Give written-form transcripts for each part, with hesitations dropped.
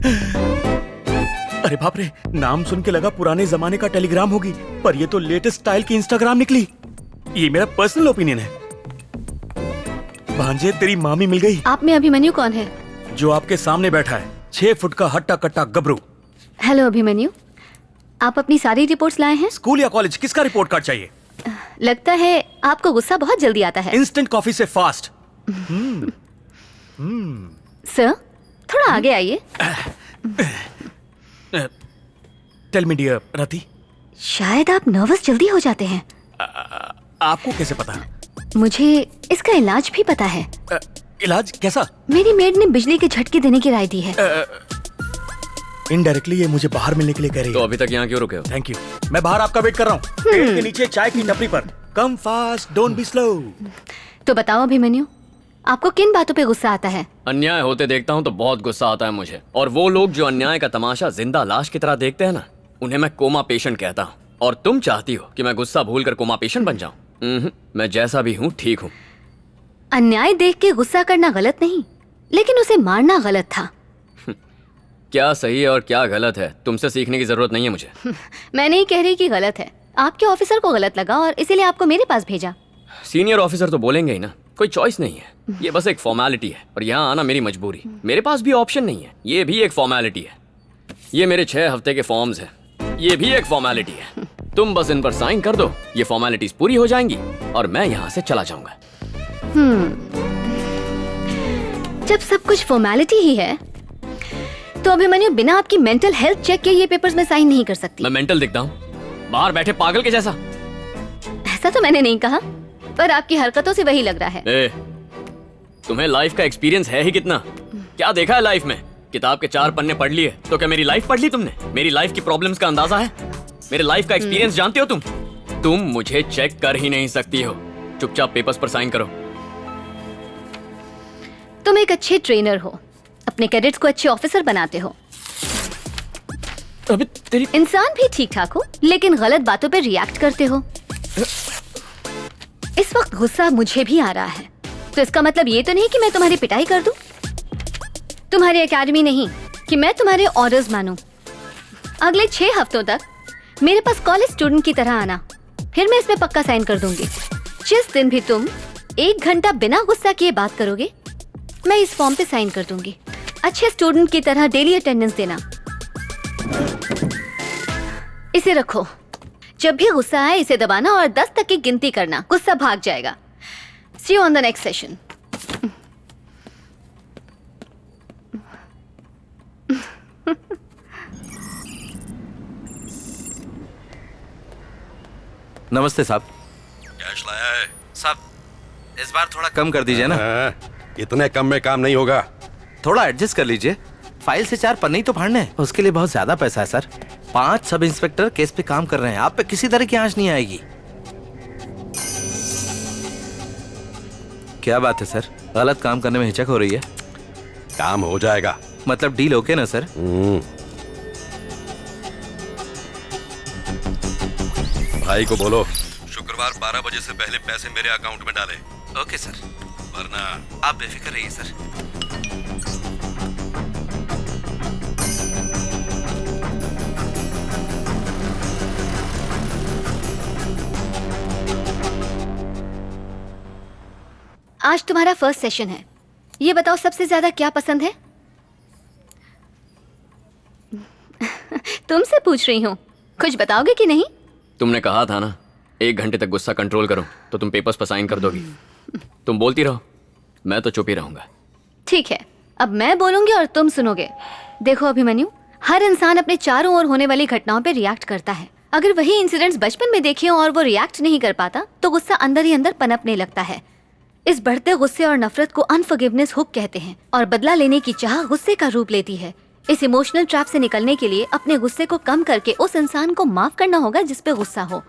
अरे बाप रे, नाम सुन के लगा पुराने जमाने का टेलीग्राम होगी, पर ये तो लेटेस्ट स्टाइल की इंस्टाग्राम निकली। ये मेरा पर्सनल ओपिनियन है। भांजे, तेरी मामी मिल गई। आप में अभिमन्यु कौन है? जो आपके सामने बैठा है, 6 फुट का हट्टा कट्टा गबरू। हेलो अभिमन्यु, आप अपनी सारी रिपोर्ट्स लाए हैं? स्कूल या कॉलेज, किसका रिपोर्ट कार्ड चाहिए? लगता है आपको गुस्सा बहुत जल्दी आता है। इंस्टेंट कॉफी से फास्ट। सर, थोड़ा आगे आइए। टेल मी डियर रति। शायद आप नर्वस जल्दी हो जाते हैं। आपको कैसे पता? मुझे इसका इलाज भी पता है। इलाज कैसा? मेरी मेड ने बिजली के झटके देने की राय दी है। इनडायरेक्टली ये मुझे बाहर मिलने के लिए कह रही है। तो अभी तक यहाँ क्यों रुके हो? थैंक यू, मैं बाहर आपका वेट कर रहा हूँ, पेड़ के नीचे चाय की टपरी पर। Come fast, don't be slow. तो बताओ अभिमन्यु, आपको किन बातों पे गुस्सा आता है? अन्याय होते देखता हूँ तो बहुत गुस्सा आता है मुझे। और वो लोग जो अन्याय का तमाशा जिंदा लाश की तरह देखते हैं ना, उन्हें मैं कोमा पेशेंट कहता हूँ। और तुम चाहती हो कि मैं गुस्सा भूल कर कोमा पेशेंट बन जाऊँ? मैं जैसा भी हूँ ठीक हूँ। अन्याय देख के गुस्सा करना गलत नहीं, लेकिन उसे मारना गलत था। क्या सही है और क्या गलत है, तुमसे सीखने की जरूरत नहीं है मुझे। मैं नहीं कह रही कि गलत है, आपके ऑफिसर को गलत लगा और इसीलिए आपको मेरे पास भेजा। सीनियर ऑफिसर तो बोलेंगे ही ना, कोई चॉइस नहीं है, ये बस एक फॉर्मेलिटी है। और यहाँ आना मेरी मजबूरी, मेरे पास भी ऑप्शन नहीं है, ये भी एक फॉर्मेलिटी है। ये मेरे 6 हफ्ते के फॉर्म्स हैं, ये भी एक फॉर्मेलिटी है। तुम बस इन पर साइन कर दो, ये फॉर्मेलिटीज पूरी हो जाएंगी और मैं यहाँ से चला जाऊंगा। जब सब कुछ फॉर्मेलिटी ही है, तो अभिमन्यु बिना आपकी मेंटल हेल्थ चेक के ये पेपर्स में साइन नहीं कर सकती। मैं मेंटल दिखता हूँ बाहर बैठे पागल के जैसा? ऐसा तो मैंने नहीं कहा, पर आपकी हरकतों से वही लग रहा है। तुम्हें लाइफ का एक्सपीरियंस है ही कितना? क्या देखा है लाइफ में? किताब के 4 पन्ने पढ़ लिए तो क्या मेरी लाइफ पढ़ ली तुमने? मेरी लाइफ की प्रॉब्लम्स का अंदाजा है? मेरे लाइफ का एक्सपीरियंस जानते हो तुम? तुम मुझे चेक कर ही नहीं सकती हो। चुपचाप पेपर्स पर साइन करो। तुम एक अच्छे ट्रेनर हो, अपने कैडेट्स को अच्छे ऑफिसर बनाते हो। अबे तेरी इंसान भी ठीक ठाक हो, लेकिन गलत बातों पे रिएक्ट करते हो। इस वक्त गुस्सा मुझे भी आ रहा है, तो इसका मतलब ये तो नहीं कि मैं तुम्हारी पिटाई कर दूं, तुम्हारी एकेडमी नहीं कि मैं तुम्हारे ऑर्डर्स मानूं। अगले 6 हफ्तों तक मेरे पास कॉलेज स्टूडेंट की तरह आना, फिर मैं इसमें पक्का साइन कर दूंगी। जिस दिन भी तुम 1 घंटा बिना गुस्सा किए बात करोगे, मैं इस फॉर्म पे साइन कर दूंगी। अच्छे स्टूडेंट की तरह डेली अटेंडेंस देना। इसे रखो, जब भी गुस्सा आए इसे दबाना और 10 तक की गिनती करना, गुस्सा भाग जाएगा। See you on the next session. नमस्ते साहब। कैश लाया है? साहब इस बार थोड़ा कम कर दीजिए ना। इतने कम में काम नहीं होगा। थोड़ा एडजस्ट कर लीजिए। फाइल से 4 पन्ने ही तो फाड़ने हैं, उसके लिए बहुत ज्यादा पैसा है सर। 5 सब इंस्पेक्टर केस पे काम कर रहे हैं, आप पे किसी तरह की आंच नहीं आएगी। क्या बात है सर, गलत काम करने में हिचक हो रही है? काम हो जाएगा। मतलब डील ओके ना सर? भाई को बोलो शुक्रवार 12 बजे से पहले पैसे मेरे अकाउंट में डाले। Okay sir. वरना आप बेफिक्र रहिए सर। आज तुम्हारा फर्स्ट सेशन है, ये बताओ सबसे ज्यादा क्या पसंद है? तुमसे पूछ रही हूँ, कुछ बताओगे कि नहीं? तुमने कहा था ना 1 घंटे तक गुस्सा कंट्रोल करो, तो तुम पेपर्स पर साइन कर दोगी। तुम बोलती रहो, मैं तो चुप ही रहूंगा। ठीक है, अब मैं बोलूंगी और तुम सुनोगे। देखो अभिमन्यु, हर इंसान अपने चारों ओर होने वाली घटनाओं पे रिएक्ट करता है। अगर वही इंसिडेंट्स बचपन में देखे हो और वो रिएक्ट नहीं कर पाता, तो गुस्सा अंदर ही अंदर पनपने लगता है। इस बढ़ते गुस्से और नफरत को अनफॉरगिवनेस हुक कहते हैं, और बदला लेने की चाह गुस्से का रूप लेती है। इस इमोशनल ट्रैप से निकलने के लिए अपने गुस्से को कम करके उस इंसान को माफ करना होगा जिस पे गुस्सा हो।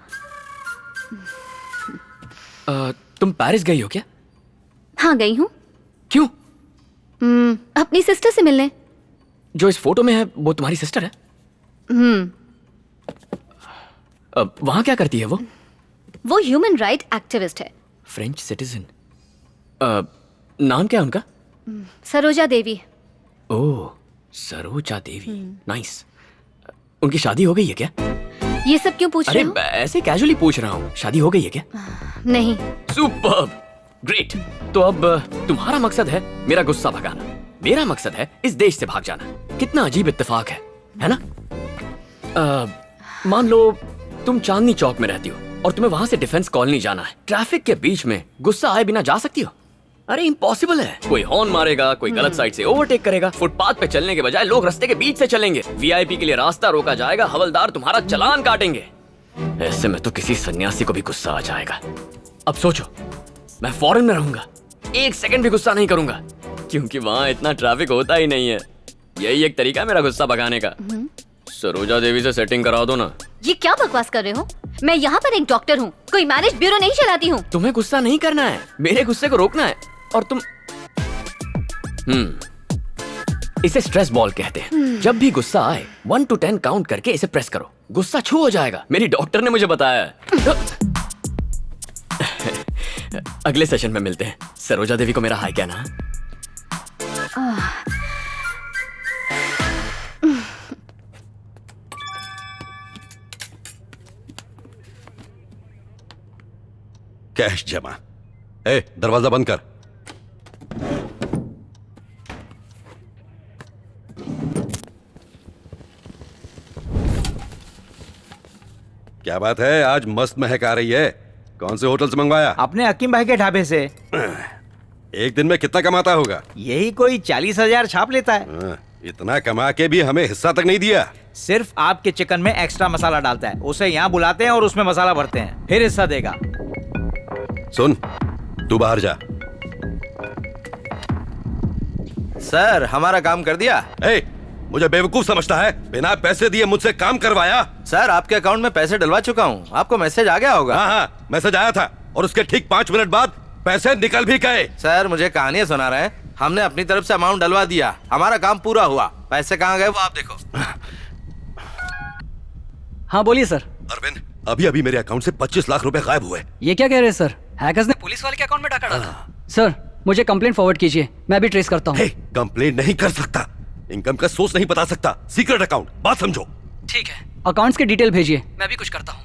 तुम पेरिस गई हो क्या? हाँ गई हूँ। क्यों? अपनी सिस्टर से मिलने। जो इस फोटो में है वो तुम्हारी सिस्टर है? वहां क्या करती है वो? वो ह्यूमन राइट एक्टिविस्ट है। French citizen. नाम क्या है उनका? सरोजा देवी। ओह, सरोजा देवी, नाइस। उनकी शादी हो गई है क्या? ये सब क्यों पूछ अरे रहे हो? ऐसे कैजुअली पूछ रहा हूँ, शादी हो गई है क्या? नहीं। Superb, great. तो अब तुम्हारा मकसद है मेरा गुस्सा भगाना, मेरा मकसद है इस देश से भाग जाना। कितना अजीब इत्तेफाक है ना? मान लो तुम चांदनी चौक में रहती हो और तुम्हें वहां से डिफेंस कॉलोनी जाना है। ट्रैफिक के बीच में गुस्सा आए बिना जा सकती हो? अरे इम्पॉसिबल है। कोई हॉर्न मारेगा, कोई गलत साइड से ओवरटेक करेगा, फुटपाथ पे चलने के बजाय लोग रास्ते के बीच से चलेंगे, वीआईपी के लिए रास्ता रोका जाएगा, हवलदार तुम्हारा चालान काटेंगे। ऐसे में तो किसी सन्यासी को भी गुस्सा आ जाएगा। अब सोचो, मैं फॉरेन में रहूंगा, 1 सेकंड भी गुस्सा नहीं करूंगा, क्योंकि वहां इतना ट्रैफिक होता ही नहीं है। यही एक तरीका है मेरा गुस्सा भगाने का। सरोजा देवी से सेटिंग करा दो ना। ये क्या बकवास कर रहे हो? मैं यहाँ पर एक डॉक्टर हूँ, कोई मैरिज ब्यूरो नहीं चलाती हूँ। तुम्हें गुस्सा नहीं करना है, मेरे गुस्से को रोकना है। और तुम इसे स्ट्रेस बॉल कहते हैं। जब भी गुस्सा आए 1 to 10 काउंट करके इसे प्रेस करो, गुस्सा छू हो जाएगा। मेरी डॉक्टर ने मुझे बताया है। अगले सेशन में मिलते हैं। सरोजा देवी को मेरा हाय कहना। कैश जमा। ए, दरवाजा बंद कर। क्या बात है, आज मस्त महक आ रही है। कौन से होटल से मंगवाया? अपने हकीम भाई के ढाबे से। एक दिन में कितना कमाता होगा? यही कोई 40,000 छाप लेता है। इतना कमा के भी हमें हिस्सा तक नहीं दिया। सिर्फ आपके चिकन में एक्स्ट्रा मसाला डालता है, उसे यहाँ बुलाते हैं और उसमें मसाला भरते हैं, फिर हिस्सा देगा। सुन, तू बाहर जा। सर हमारा काम कर दिया। ए, मुझे बेवकूफ समझता है? बिना पैसे दिए मुझसे काम करवाया? सर आपके अकाउंट में पैसे डलवा चुका हूँ, आपको मैसेज आ गया होगा। हाँ, मैसेज आया था और उसके ठीक 5 मिनट बाद पैसे निकल भी गए। सर मुझे कहानियां सुना रहे हैं। हमने अपनी तरफ से अमाउंट डलवा दिया, हमारा काम पूरा हुआ। पैसे कहाँ गए वो आप देखो। हाँ बोलिए सर। अरविंद, अभी अभी मेरे अकाउंट से 25 लाख रुपए गायब हुए। ये क्या कह रहे हैं सर? हैकर्स ने पुलिस वाले के अकाउंट में डाका डाला। सर मुझे कंप्लेंट फॉरवर्ड कीजिए, मैं भी ट्रेस करता हूँ। कंप्लेंट नहीं कर सकता, इनकम का सोर्स नहीं बता सकता, सीक्रेट अकाउंट, बात समझो। ठीक है, अकाउंट्स के डिटेल भेजिए, मैं भी कुछ करता हूँ।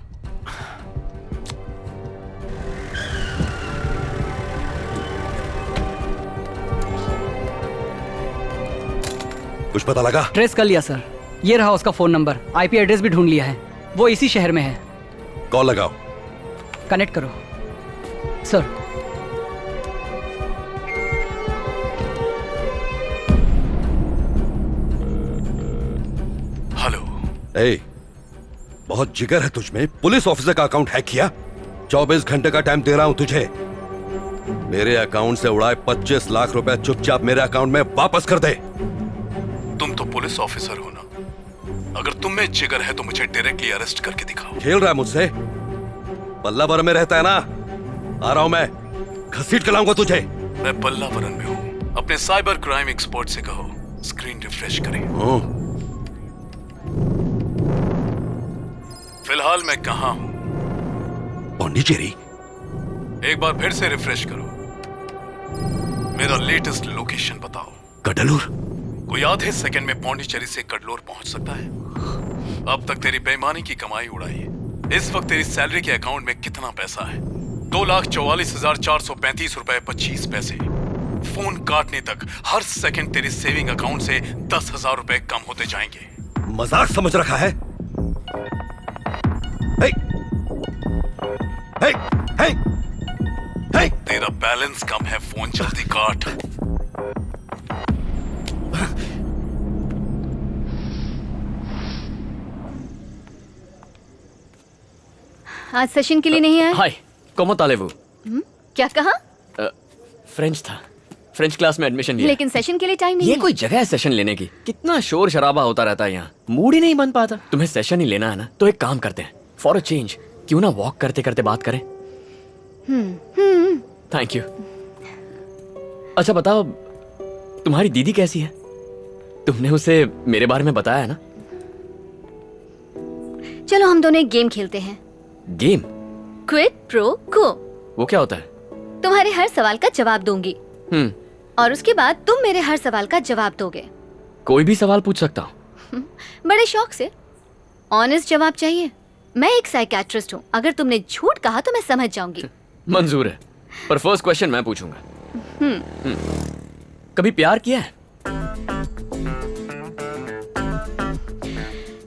कुछ पता लगा? ट्रेस कर लिया सर, ये रहा उसका फोन नंबर, आईपी एड्रेस भी ढूंढ लिया है, वो इसी शहर में है। कॉल लगाओ। कनेक्ट करो सर। हेलो। ए, बहुत जिगर है तुझमें, पुलिस ऑफिसर का अकाउंट हैक किया। 24 घंटे का टाइम दे रहा हूं तुझे। मेरे अकाउंट से उड़ाए 25 लाख रुपए चुपचाप मेरे अकाउंट में वापस कर दे। तुम तो पुलिस ऑफिसर हो ना, अगर तुम में जिगर है तो मुझे डायरेक्टली अरेस्ट करके दिखाओ। खेल रहा है मुझसे? पल्लावर में रहता है ना, आ रहा हूं मैं, घसीट के लाऊंगा तुझे। मैं पल्लावरन में हूँ, अपने साइबर क्राइम एक्सपर्ट से कहो स्क्रीन रिफ्रेश करें। फिलहाल मैं कहाँ हूँ? पौंडीचेरी। एक बार फिर से रिफ्रेश करो, मेरा लेटेस्ट लोकेशन बताओ। कडलूर। कोई आधे सेकंड में पौंडीचेरी से कडलोर पहुंच सकता है? अब तक तेरी बेईमानी की कमाई उड़ाई है। इस वक्त तेरी सैलरी के अकाउंट में कितना पैसा है? 2,44,435 रुपए 25 पैसे। फोन काटने तक हर सेकंड तेरी सेविंग अकाउंट से 10,000 रुपए कम होते जाएंगे। मजाक समझ रखा है? हे, हे, हे, हे। तेरा बैलेंस कम है, फोन जल्दी काट। आज सेशन के लिए नहीं आए? हाय, कोमो तालेवू। क्या कहा? फ्रेंच था, फ्रेंच क्लास में एडमिशन लिया। लेकिन सेशन के लिए टाइम नहीं ये है। कोई जगह है सेशन लेने की? कितना शोर शराबा होता रहता है यहाँ, मूड ही नहीं बन पाता। तुम्हें सेशन ही लेना है ना, तो एक काम करते हैं, फॉर अ चेंज क्यों ना वॉक करते करते बात करें। Thank you. अच्छा बताओ, तुम्हारी दीदी कैसी है? तुमने उसे मेरे बारे में बताया है ना? चलो हम दोनों एक गेम खेलते हैं। गेम? क्विड प्रो को। वो क्या होता है? तुम्हारे हर सवाल का जवाब दूंगी और उसके बाद तुम मेरे हर सवाल का जवाब दोगे। कोई भी सवाल पूछ सकता हूँ? बड़े शौक से। ऑनेस्ट जवाब चाहिए। मैं एक साइकियाट्रिस्ट हूँ, अगर तुमने झूठ कहा तो मैं समझ जाऊंगी। मंजूर है, पर फर्स्ट क्वेश्चन मैं पूछूंगा। कभी प्यार किया है?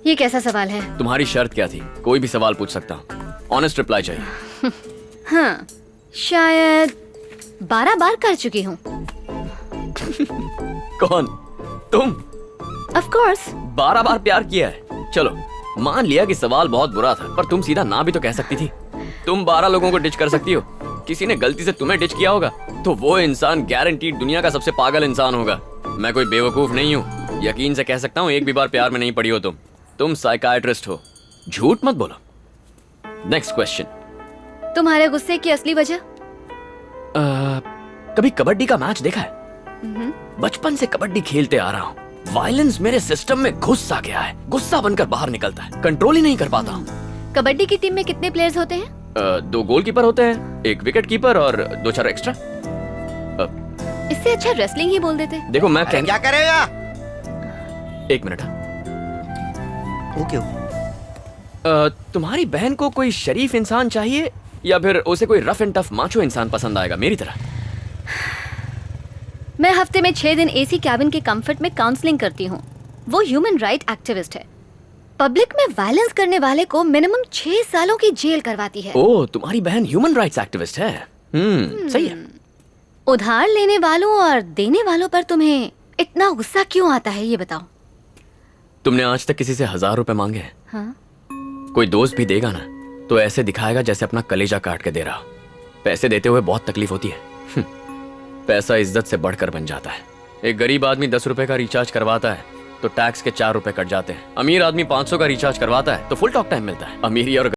ये कैसा सवाल है? तुम्हारी शर्त क्या थी? कोई भी सवाल पूछ सकता हूँ, ऑनेस्ट रिप्लाई चाहिए। हाँ, शायद 12 बार कर चुकी हूँ। कौन? तुम? Of course. 12 बार प्यार किया है? चलो मान लिया कि सवाल बहुत बुरा था, पर तुम सीधा ना भी तो कह सकती थी। तुम 12 लोगों को डिच कर सकती हो। किसी ने गलती से तुम्हें डिच किया होगा तो वो इंसान गारंटीड दुनिया का सबसे पागल इंसान होगा। मैं कोई बेवकूफ नहीं हूँ, यकीन से कह सकता हूँ एक भी बार प्यार में नहीं पड़ी हो तुम साइकाइट्रिस्ट हो, झूठ मत बोलो। Next question. तुम्हारे गुस्से की असली वजह? कभी कबड्डी का मैच देखा है? बचपन से कबड्डी खेलते आ रहा हूँ। वायलेंस मेरे सिस्टम में घुस सा गया है, गुस्सा बनकर बाहर निकलता है, कंट्रोल ही नहीं कर पाता हूँ। कबड्डी की टीम में कितने प्लेयर्स होते हैं? 2 गोलकीपर होते हैं, 1 विकेट कीपर और 2-4 एक्स्ट्रा। इससे अच्छा रेसलिंग ही बोल देते। देखो मैं क्या करेगा? 1 मिनट। ओके। तुम्हारी बहन को कोई शरीफ इंसान चाहिए या फिर उसे कोई रफ एंड टफ माचो इंसान पसंद आएगा मेरी तरह? मैं हफ्ते में 6 दिन एसी कैबिन के कंफर्ट में काउंसलिंग करती हूँ। वो ह्यूमन राइट एक्टिविस्ट है। पब्लिक में वायलेंस करने वाले को मिनिमम 6 सालों की जेल करवाती है। ओह, तुम्हारी बहन ह्यूमन राइट्स एक्टिविस्ट है। सही है। उधार लेने वालों और देने वालों पर तुम्हें इतना गुस्सा क्यों आता है, ये बताओ। तुमने आज तक किसी से 1000 रुपए मांगे हैं? हाँ? कोई दोस्त भी देगा ना तो ऐसे दिखाएगा जैसे अपना कलेजा काट के दे रहा हो। पैसे देते हुए बहुत तकलीफ होती है। पैसा इज्जत से बढ़कर बन जाता है। एक गरीब आदमी 10 रुपए का रिचार्ज करवाता है तो टैक्स के 4 रुपए कट जाते हैं। अमीर आदमी 500 का रिचार्ज करवाता है तो फुल टॉक टाइम मिलता है। अमीरी और